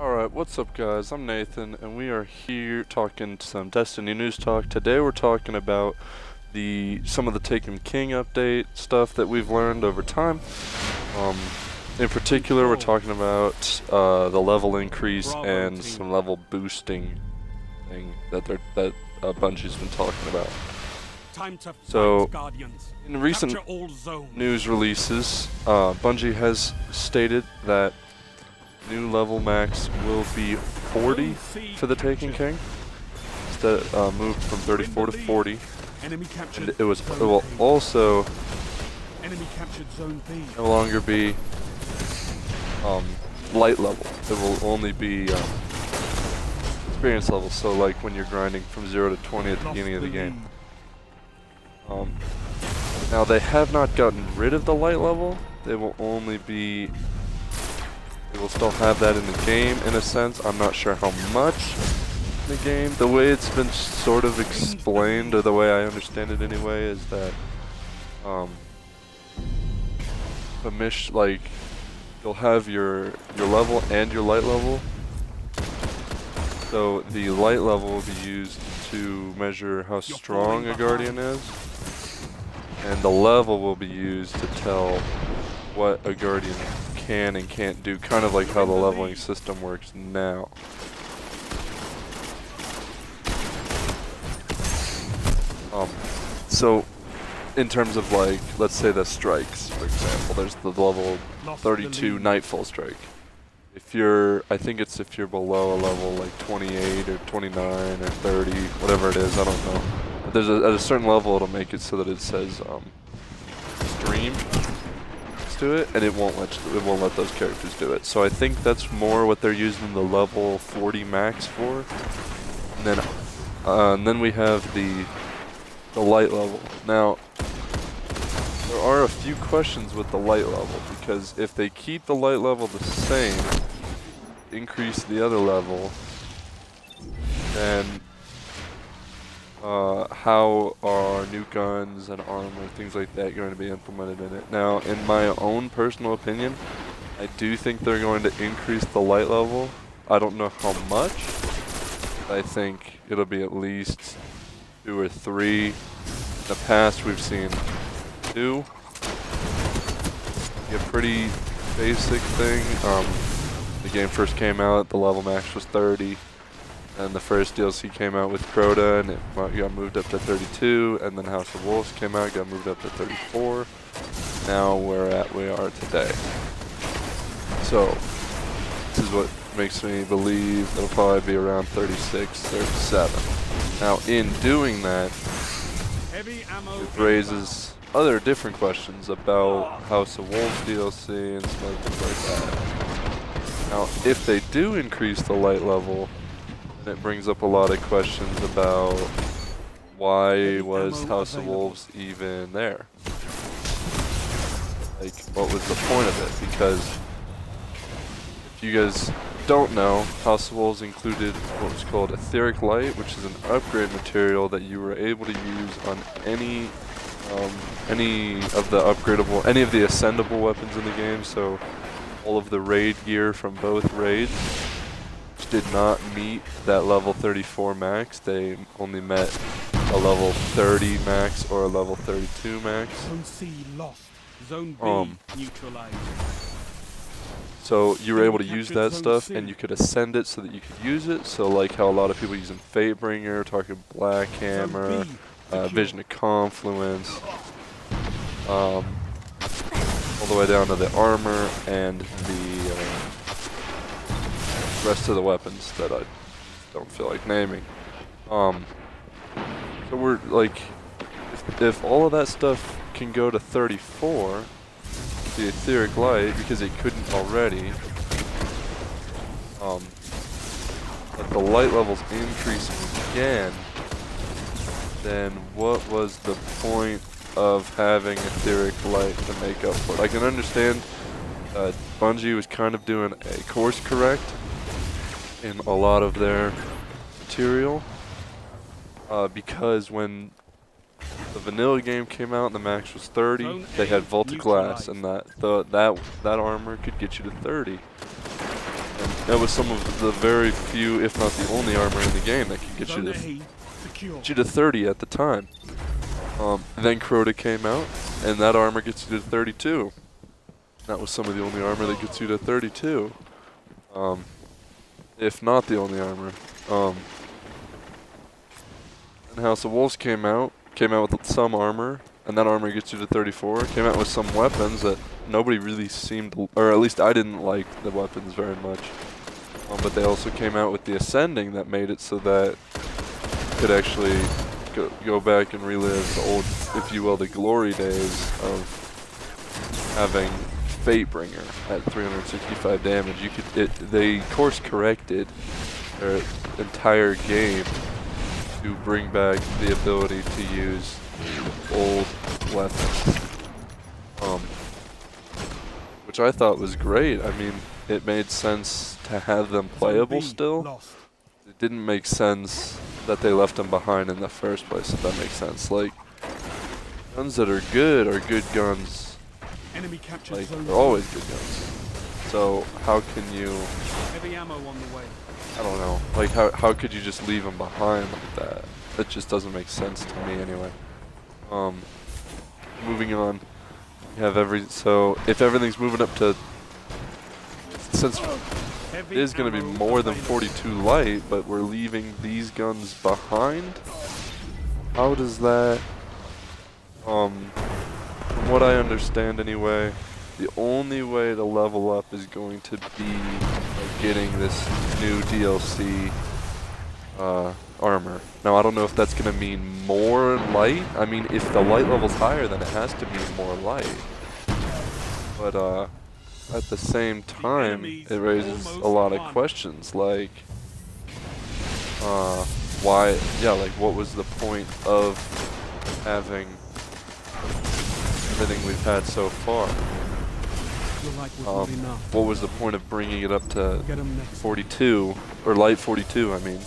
Alright, what's up guys? I'm Nathan and we are here talking some Destiny news talk. Today we're talking about some of the Taken King update stuff that we've learned over time. In particular we're talking about the level increase and some level boosting thing that Bungie's been talking about. So, in recent news releases, Bungie has stated that new level max will be 40 for the Taken King. Instead, moved from 34 to 40. And it will also no longer be light level. It will only be experience level. So like when you're grinding from 0 to 20 at the beginning of the game. Now they have not gotten rid of the light level. They will only be. They will still have that in the game in a sense. I'm not sure how much in the game. The way it's been sort of explained, or the way I understand it anyway, is that like you'll have your level and your light level. So the light level will be used to measure how strong a guardian is, and the level will be used to tell what a guardian can and can't do, kind of like how the leveling system works now. So in terms of like, let's say the strikes, for example, there's the level 32 Nightfall strike. If you're, I think it's if you're below a level like 28 or 29 or 30, whatever it is, I don't know. But there's at a certain level it'll make it so that it says stream to it, and it won't let those characters do it. So I think that's more what they're using the level 40 max for. And then we have the light level. Now there are a few questions with the light level, because if they keep the light level the same, increase the other level, then how are new guns and armor, things like that, going to be implemented in it? Now, in my own personal opinion, I do think they're going to increase the light level. I don't know how much. I think it'll be at least 2 or 3. In the past, we've seen 2. A pretty basic thing. The game first came out, the level max was 30. And the first DLC came out with Crota, and it got moved up to 32, and then House of Wolves came out, got moved up to 34. Now we are today. So this is what makes me believe it'll probably be around 36, 37. Now in doing that, it raises other different questions about House of Wolves DLC and some other things like that. Now if they do increase the light level, it brings up a lot of questions about why was House of Wolves even there? Like, what was the point of it? Because if you guys don't know, House of Wolves included what was called etheric light, which is an upgrade material that you were able to use on any of the upgradable, any of the ascendable weapons in the game. So all of the raid gear from both raids did not meet that level 34 max. They only met a level 30 max or a level 32 max. Zone C lost. Zone B neutralized. So you were able to use that stuff, and you could ascend it so that you could use it. So like how a lot of people using Fatebringer, talking Black Hammer, Vision of Confluence, all the way down to the armor and the rest of the weapons that I don't feel like naming. So we're like, if all of that stuff can go to 34, the etheric light, because it couldn't already, but the light level's increasing again, then what was the point of having etheric light to make up for it? I can understand Bungie was kind of doing a course correct in a lot of their material, because when the vanilla game came out and the max was 30, they had Volta Glass, and that armor could get you to 30. And that was some of the very few, if not the only armor in the game that could get Zone you A secure. to 30 at the time. Then Crota came out, and that armor gets you to 32. That was some of the only armor that gets you to 32. If not the only armor. And House of Wolves came out with some armor, and that armor gets you to 34. Came out with some weapons that nobody really seemed to, or at least I didn't like the weapons very much. But they also came out with the Ascending that made it so that you could actually go back and relive the old, if you will, the glory days of having Fatebringer at 365 damage. They course corrected their entire game to bring back the ability to use old weapons, which I thought was great. I mean, it made sense to have them playable still. It didn't make sense that they left them behind in the first place, if that makes sense. Like, guns that are good guns. Enemy captured Like, zone they're always good guns. So how can you? Heavy ammo on the way. I don't know. Like, how could you just leave them behind like that? That just doesn't make sense to me anyway. Moving on. You have so if everything's moving up to, since it is going to be more than 42 light, but we're leaving these guns behind. How does that? From what I understand anyway, the only way to level up is going to be getting this new DLC armor. Now I don't know if that's going to mean more light. I mean, if the light level's higher, then it has to mean more light. But at the same time, it raises a lot of questions, like why? Yeah, like what was the point of having everything we've had so far? What was the point of bringing it up to 42, or light 42, I mean,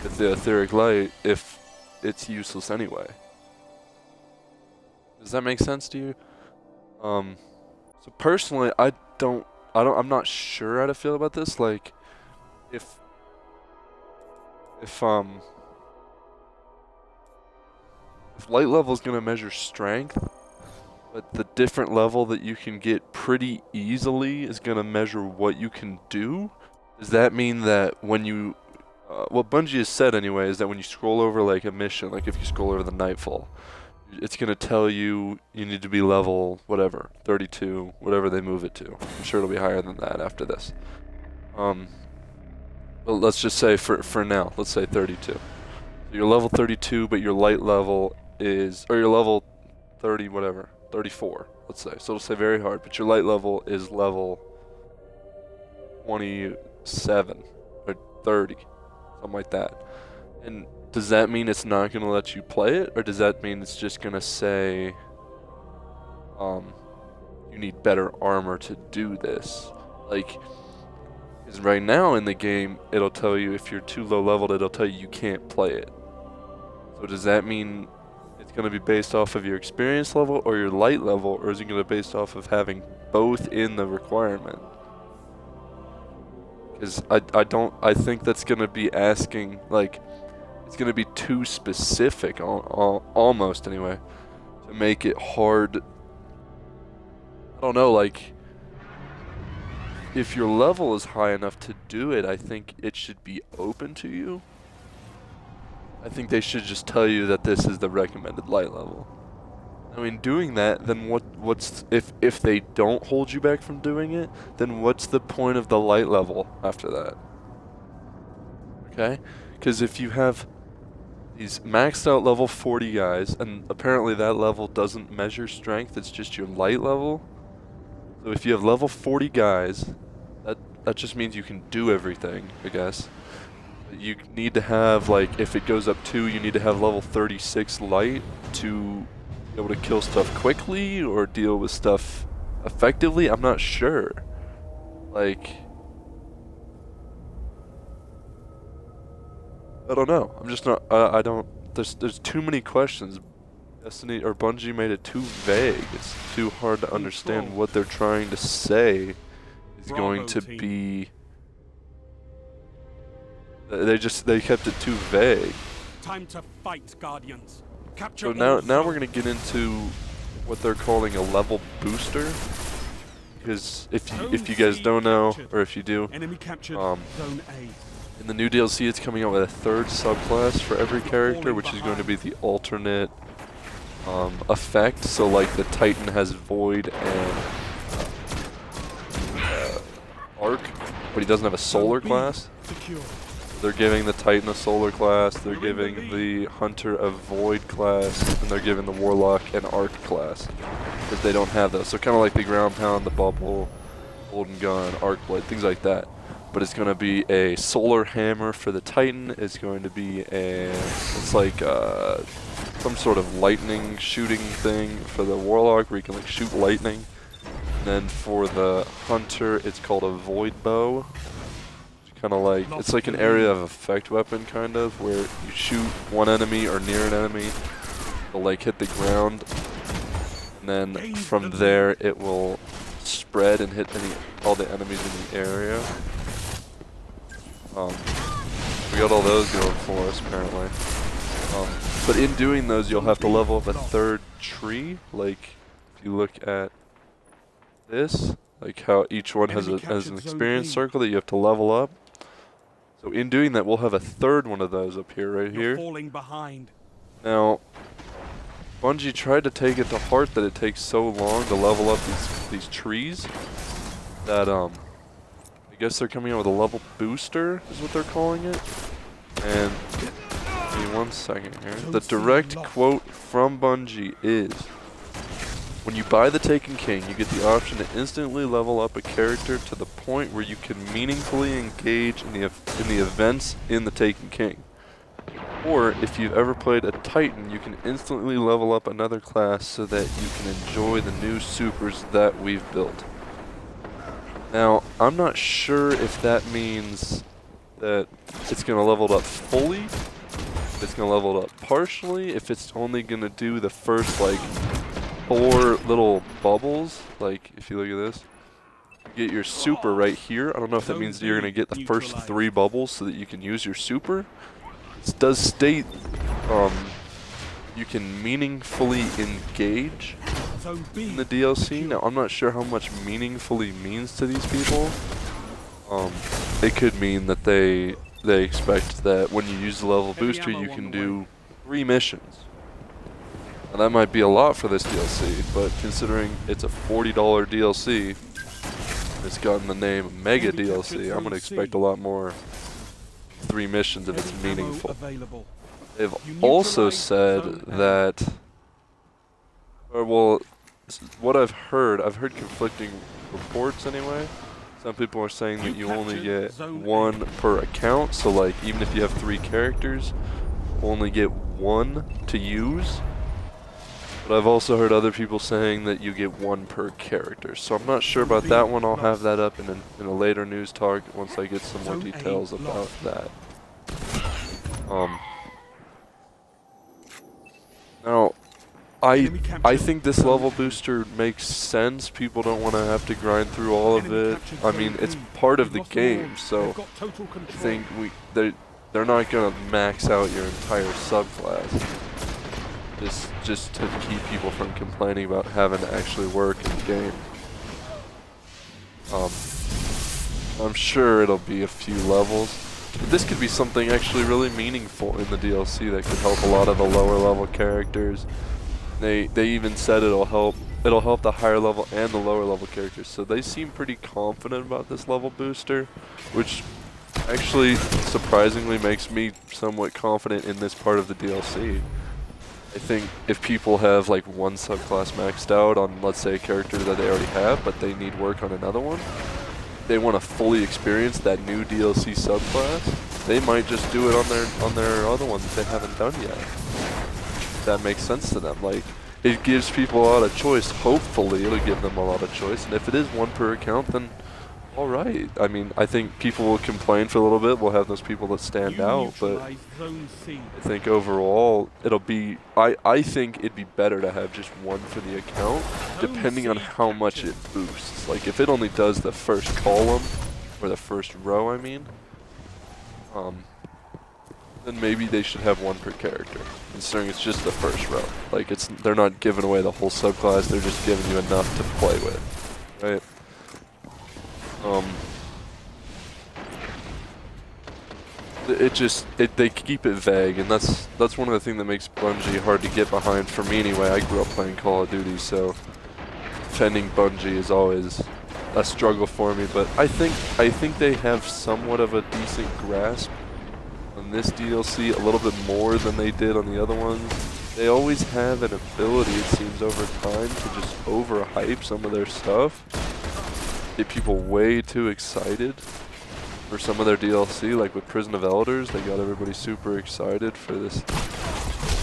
with the etheric light, if it's useless anyway? Does that make sense to you? So personally, I'm not sure how to feel about this. Like, if light level is gonna measure strength, but the different level that you can get pretty easily is going to measure what you can do. Does that mean that when you, what Bungie has said anyway, is that when you scroll over like a mission, like if you scroll over the Nightfall, it's going to tell you you need to be level, whatever, 32, whatever they move it to. I'm sure it'll be higher than that after this. Well, let's just say for now, let's say 32. So you're level 32, but your light level is, or your level 30, whatever. 34, let's say. So it'll say very hard, but your light level is level 27 or 30, something like that. And does that mean it's not going to let you play it, or does that mean it's just going to say you need better armor to do this? Like, because right now in the game, it'll tell you if you're too low leveled, it'll tell you can't play it. So does that mean it's going to be based off of your experience level or your light level, or is it going to be based off of having both in the requirement? Because I think that's going to be asking, like, it's going to be too specific, almost anyway, to make it hard. I don't know, like, if your level is high enough to do it, I think it should be open to you. I think they should just tell you that this is the recommended light level. I mean, doing that, then what's if they don't hold you back from doing it, then what's the point of the light level after that? Okay? Because if you have these maxed out level 40 guys, and apparently that level doesn't measure strength, it's just your light level. So if you have level 40 guys, that just means you can do everything, I guess. You need to have, like, if it goes up 2, you need to have level 36 light to be able to kill stuff quickly or deal with stuff effectively. I'm not sure. Like, I don't know. I'm just not, I don't, there's too many questions. Destiny or Bungie made it too vague. It's too hard to understand what they're trying to say is going to be They kept it too vague. Time to fight, Guardians. Capture So now all we're gonna get into what they're calling a level booster. Because if you guys don't know, or if you do, enemy captured Zone A. in the new DLC it's coming out with a third subclass for every character, which is going to be the alternate effect. So like the Titan has Void and Arc, but he doesn't have a solar class. Secure. They're giving the Titan a solar class, they're giving the Hunter a Void class, and they're giving the Warlock an Arc class. Because they don't have those. So kind of like the Ground Pound, the Bubble, Golden Gun, Arc Blade, things like that. But it's going to be a Solar Hammer for the Titan. It's going to be it's like some sort of lightning shooting thing for the Warlock where you can like shoot lightning. And then for the Hunter, it's called a Void Bow. Kind of like, it's like an area of effect weapon kind of, where you shoot one enemy or near an enemy, it'll like hit the ground, and then from there it will spread and hit all the enemies in the area. We got all those going for us apparently. But in doing those you'll have to level up a third tree, like if you look at this, like how each one has an experience circle that you have to level up. So in doing that, we'll have a third one of those up here, right here. Falling behind. Now, Bungie tried to take it to heart that it takes so long to level up these trees that I guess they're coming out with a level booster, is what they're calling it. And give me 1 second here. The direct quote from Bungie is, when you buy the Taken King, you get the option to instantly level up a character to the point where you can meaningfully engage in the events in the Taken King. Or, if you've ever played a Titan, you can instantly level up another class so that you can enjoy the new supers that we've built. Now, I'm not sure if that means that it's going to level it up fully, if it's going to level it up partially, if it's only going to do the first, like, 4 little bubbles. Like if you look at this, you get your super right here. I don't know if that means that you're going to get the first 3 bubbles so that you can use your super. It does state you can meaningfully engage in the DLC. Now I'm not sure how much meaningfully means to these people. It could mean that they expect that when you use the level booster you can do 3 missions. And that might be a lot for this DLC, but considering it's a $40 DLC, it's gotten the name Mega DLC, I'm going to expect a lot more 3 missions if it's meaningful. They've also said that, or well, what I've heard conflicting reports anyway. Some people are saying that you only get 1 per account, so like even if you have 3 characters, you only get 1 to use. But I've also heard other people saying that you get 1 per character. So I'm not sure about that one. I'll have that up in a later news talk once I get some more details about that. Now, I think this level booster makes sense. People don't want to have to grind through all of it. I mean, it's part of the game, so I think they're not going to max out your entire subclass. Just to keep people from complaining about having to actually work in the game. I'm sure it'll be a few levels. But this could be something actually really meaningful in the DLC that could help a lot of the lower level characters. They even said it'll help the higher level and the lower level characters. So they seem pretty confident about this level booster, which actually surprisingly makes me somewhat confident in this part of the DLC. I think if people have like 1 subclass maxed out on, let's say, a character that they already have, but they need work on another one, they want to fully experience that new DLC subclass, they might just do it on their other one that they haven't done yet. If that makes sense to them. Like, it gives people a lot of choice. Hopefully, it'll give them a lot of choice. And if it is 1 per account, then all right. I mean, I think people will complain for a little bit. We'll have those people that stand out, but I think overall it'll be. I think it'd be better to have just 1 for the account, depending on how much it boosts. Like if it only does the first column or the first row, I mean, then maybe they should have one per character, considering it's just the first row. Like, they're not giving away the whole subclass, they're just giving you enough to play with, right? They keep it vague, and that's one of the things that makes Bungie hard to get behind for me anyway. I grew up playing Call of Duty, so defending Bungie is always a struggle for me, but I think they have somewhat of a decent grasp on this DLC, a little bit more than they did on the other ones. They always have an ability, it seems, over time to just overhype some of their stuff, get people way too excited for some of their DLC, like with Prison of Elders. They got everybody super excited for this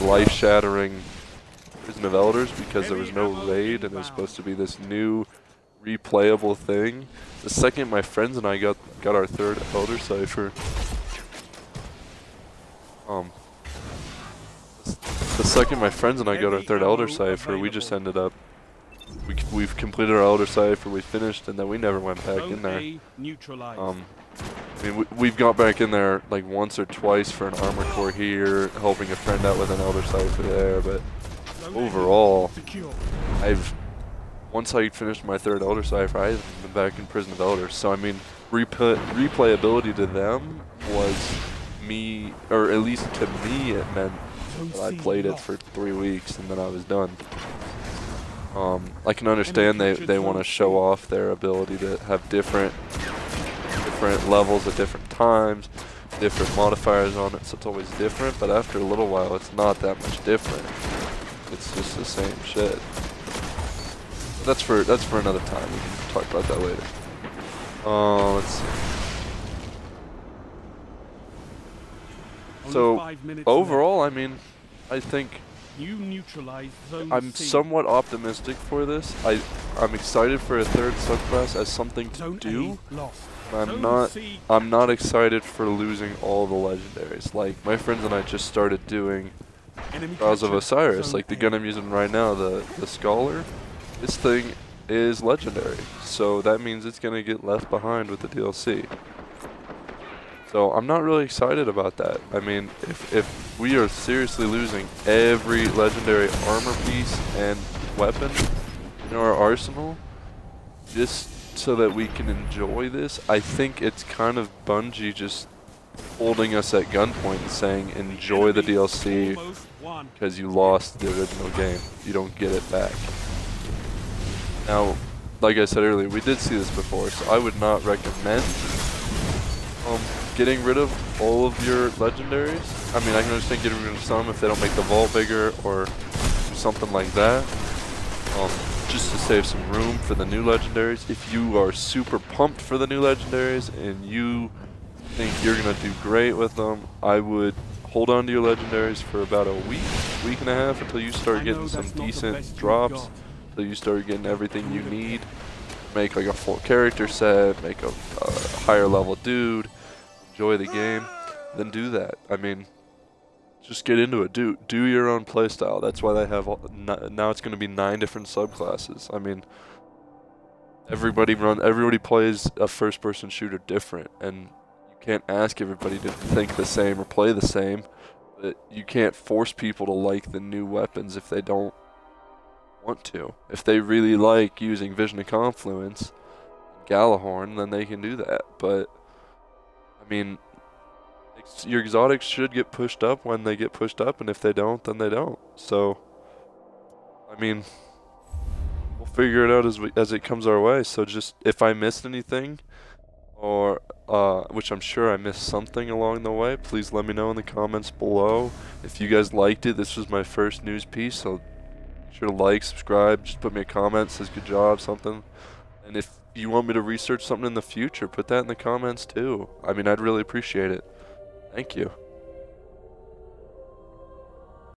life-shattering Prison of Elders because there was no raid and it was supposed to be this new replayable thing. The second my friends and I got our third Elder Cipher, we just ended up, we've completed our Elder Cipher, we finished, and then we never went back in there. I mean, we've got back in there like once or twice for an armor core here, helping a friend out with an Elder Cipher there, but overall, once I finished my third Elder Cipher, I haven't been back in Prison of Elders. So I mean, replayability to them was me, or at least to me, it meant that I played it for 3 weeks and then I was done. I can understand they want to show off their ability to have different levels at different times, different modifiers on it, so it's always different, but after a little while it's not that much different. It's just the same shit. That's for another time. We can talk about that later. Let's see. So overall, I mean, I think I'm somewhat optimistic for this. I'm excited for a third subclass as something to do. I'm not excited for losing all the legendaries. Like, my friends and I just started doing Trials of Osiris, like the gun I'm using right now, the Scholar. This thing is legendary, so that means it's gonna get left behind with the DLC. So I'm not really excited about that. I mean, if we are seriously losing every legendary armor piece and weapon in our arsenal, just so that we can enjoy this, I think it's kind of Bungie just holding us at gunpoint and saying, enjoy the DLC because you lost the original game. You don't get it back. Now, like I said earlier, we did see this before, so I would not recommend getting rid of all of your legendaries. I mean, I can understand getting rid of some if they don't make the vault bigger or something like that. Just to save some room for the new legendaries. If you are super pumped for the new legendaries and you think you're gonna do great with them, I would hold on to your legendaries for about a week and a half until you start getting some decent drops, until you start getting everything you need. Make like a full character set, make a higher level dude, enjoy the game, then do that. I mean, just get into it. Do your own playstyle. That's why they have now it's going to be 9 different subclasses. I mean, everybody plays a first-person shooter different, and you can't ask everybody to think the same or play the same. But you can't force people to like the new weapons if they don't want to. If they really like using Vision of Confluence, Galahorn, then they can do that. But I mean, your exotics should get pushed up when they get pushed up, and if they don't, then they don't. So, I mean, we'll figure it out as it comes our way. So just, if I missed anything, or which I'm sure I missed something along the way, please let me know in the comments below. If you guys liked it, this was my first news piece, so be sure to like, subscribe, just put me a comment, says good job, something. And if you want me to research something in the future, put that in the comments too. I mean, I'd really appreciate it. Thank you.